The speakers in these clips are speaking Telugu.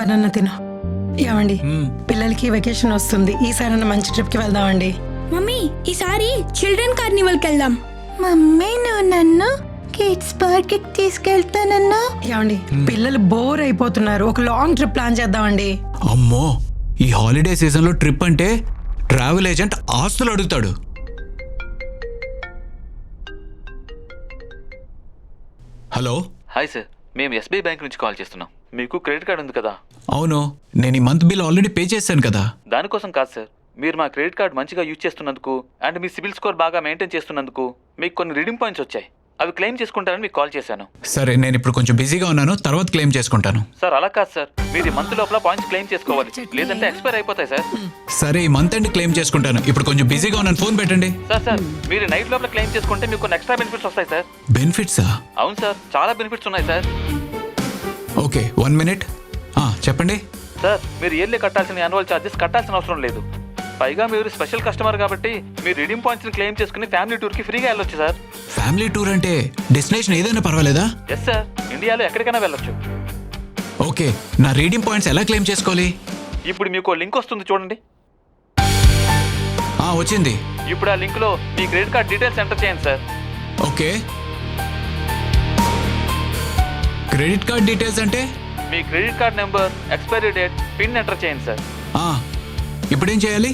పదన్న తిను. ఏమండి, పిల్లలకి వెకేషన్ వస్తుంది, ఈసారి మంచి ట్రిప్ కి వెళ్దామండి. మమ్మీ ఈసారి చిల్డ్రన్ కార్నివల్కి వెళ్దాం. మమ్మీ నువ్వు నన్ను కిడ్స్ పార్క్ కి తీసుకెళ్తానన్నా. ఏమండి, పిల్లలు బోర్ అయిపోతున్నారు, ఒక లాంగ్ ట్రిప్ ప్లాన్ చేద్దామండి. అమ్మో, ఈ హాలిడే సీజన్లో ట్రిప్ అంటే ట్రావెల్ ఏజెంట్ ఆస్తులు అడుగుతాడు. హలో. హాయ్ సార్, మేము ఎస్బీఐ బ్యాంక్ నుంచి కాల్ చేస్తున్నాం. మీకు క్రెడిట్ కార్డు ఉంది కదా? అవును, నేను ఈ మంత్ బిల్ ఆల్రెడీ పే చేశాను కదా. దానికోసం కాదు సార్, మీరు మా క్రెడిట్ కార్డు మంచిగా యూజ్ చేస్తున్నందుకు అండ్ మీ సిబిల్ స్కోర్ బాగా మెయింటైన్ చేస్తున్నందుకు మీకు కొన్ని రిడీమ్ పాయింట్స్ వచ్చాయి. అవి క్లెయిమ్ చేసుకుంటారని మీకు కాల్ చేశాను. సరే, నేను ఇప్పుడు కొంచెం బిజీగా ఉన్నాను, తర్వాత క్లెయిమ్ చేసుకుంటాను. సార్ అలా కాదు సార్, మీరు ఈ మంత్ లోపల పాయింట్స్ క్లెయిమ్ చేసుకోవాలి, లేదంటే ఎక్స్పైర్ అయిపోతాయి సార్. సరే, ఈ మంత్ ఎండ్ క్లెయిమ్ చేసుకుంటాను. ఇప్పుడు కొంచెం బిజీగా ఉన్నాను, ఫోన్ పెట్టండి. సార్ మీరు నైట్ లోపల క్లెయిమ్ చేసుకుంటే మీకు కొన్ని ఎక్స్ట్రా బెనిఫిట్స్ వస్తాయి సార్. బెనిఫిట్సా? అవును సార్, చాలా బెనిఫిట్స్ ఉన్నాయి సార్. Okay, 1 minute. చెప్పండి. సార్, మీరు ఇయర్లీ కట్టాల్సిన యాన్యువల్ ఛార్జెస్ కట్టాల్సిన అవసరం లేదు. పైగా మీరు స్పెషల్ కస్టమర్ కాబట్టి మీరు రిడీమ్ పాయింట్స్ ని క్లెయిమ్ చేసుకుని ఫ్యామిలీ టూర్ కి ఫ్రీగా వెళ్ళొచ్చు సార్. ఫ్యామిలీ టూర్ అంటే డెస్టినేషన్ ఏదైనా పర్వాలేదా? ఎస్ సార్, ఇండియాలో ఎక్కడికైనా వెళ్ళొచ్చు. ఓకే, నా రీడింగ్ పాయింట్స్ ఎలా క్లెయిమ్ చేసుకోవాలి? ఇప్పుడు మీకు లింక్ వస్తుంది చూడండి. వచ్చింది. ఇప్పుడు ఆ లింక్ లో మీ క్రెడిట్ కార్డ్ డీటెయిల్స్ ఎంటర్ చేయండి sir. Okay, credit card details అంటే మీ credit card number, expiry date, pin enter చేయండి సార్. ఇప్పుడేం చేయాలి?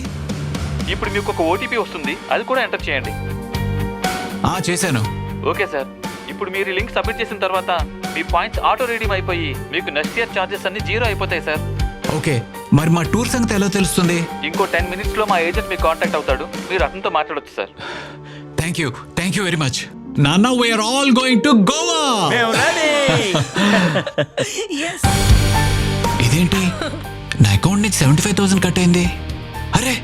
ఇప్పుడు మీకు ఒక ఓటీపీ వస్తుంది, అది కూడా ఎంటర్ చేయండి. చేశాను. ఓకే సార్, ఇప్పుడు మీరు ఈ లింక్ సబ్మిట్ చేసిన తర్వాత మీ పాయింట్స్ ఆటో రీడీమ్ అయిపోయి మీకు నెక్స్ట్ ఇయర్ ఛార్జెస్ అన్ని 0 అయిపోతాయి సార్. ఓకే, మరి మా టూర్ సంగతి ఎలా తెలుస్తుంది? ఇంకో 10 minutes లో మా ఏజెంట్ మీకు కాంటాక్ట్ అవుతాడు, మీరు అతనితో మాట్లాడొచ్చు sir. Thank you very much. నాన్న, we are all going to Goa. ఇదేంటి, నా అకౌంట్ నుంచి 75,000 కట్ అయింది. అరే,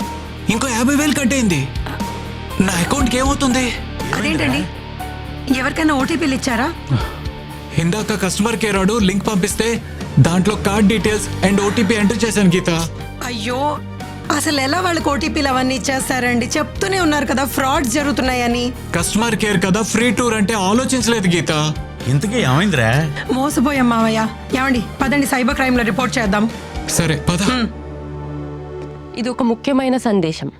ఇంకో 50,000 కట్ అయింది. నా అకౌంట్కి ఏమవుతుంది? అదేంటండి, ఎవరికైనా ఓటీపీలు ఇచ్చారా? ఇందాక కస్టమర్ కేర్ వాడు లింక్ పంపిస్తే దాంట్లో card details and OTP enter చేశాను గీత. అయ్యో, అసలు ఎలా వాళ్ళకి ఓటీపీలు అవన్నీ ఇచ్చేస్తారండి? చెప్తూనే ఉన్నారు కదా ఫ్రాడ్స్ జరుగుతున్నాయని. కస్టమర్ కేర్ కదా, ఫ్రీ టూర్ అంటే ఆలోచించలేదు గీత. ఇంతకీ ఏమైందిరా? మోసపోయాం మావయ్య. ఏమండి, పదండి సైబర్ క్రైమ్ లో రిపోర్ట్ చేద్దాం. సరే పద. ఇది ఒక ముఖ్యమైన సందేశం.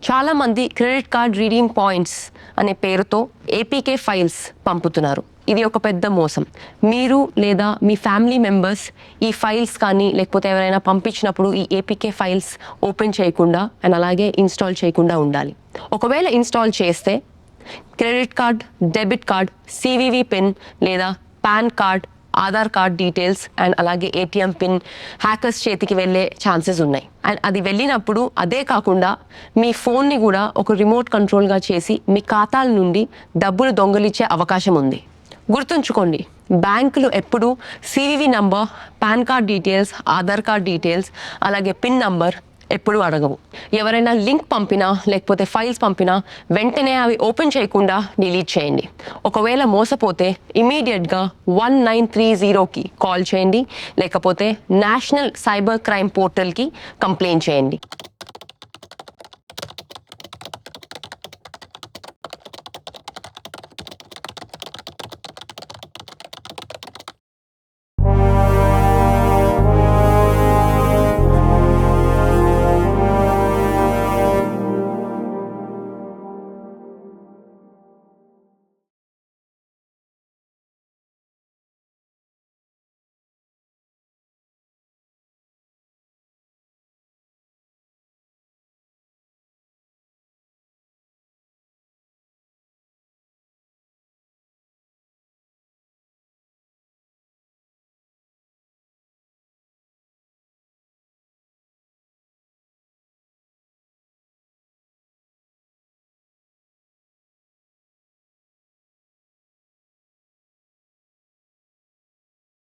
చాలామంది క్రెడిట్ కార్డ్ రీడింగ్ పాయింట్స్ అనే పేరుతో ఏపీకే ఫైల్స్ పంపుతున్నారు. ఇది ఒక పెద్ద మోసం. మీరు లేదా మీ ఫ్యామిలీ మెంబర్స్ ఈ ఫైల్స్ కానీ లేకపోతే ఎవరైనా పంపించినప్పుడు ఈ ఏపీకే ఫైల్స్ ఓపెన్ చేయకుండా అండ్ అలాగే ఇన్స్టాల్ చేయకుండా ఉండాలి. ఒకవేళ ఇన్స్టాల్ చేస్తే credit card, debit card, CVV pin లేదా PAN card, Aadhaar card details and అలాగే ఏటీఎం పిన్ హ్యాకర్స్ చేతికి వెళ్ళే ఛాన్సెస్ ఉన్నాయి. అండ్ అది వెళ్ళినప్పుడు అదే కాకుండా మీ ఫోన్ని కూడా ఒక రిమోట్ కంట్రోల్గా చేసి మీ ఖాతాల నుండి డబ్బులు దొంగలిచ్చే అవకాశం ఉంది. గుర్తుంచుకోండి, బ్యాంకులు ఎప్పుడు CVV number, pan card details, Aadhaar card details అలాగే పిన్ నంబర్ ఎప్పుడు అడగవు. ఎవరైనా లింక్ పంపినా లేకపోతే ఫైల్స్ పంపినా వెంటనే అవి ఓపెన్ చేయకుండా డిలీట్ చేయండి. ఒకవేళ మోసపోతే ఇమీడియట్గా 1930కి కాల్ చేయండి, లేకపోతే నేషనల్ సైబర్ క్రైమ్ పోర్టల్కి కంప్లైంట్ చేయండి.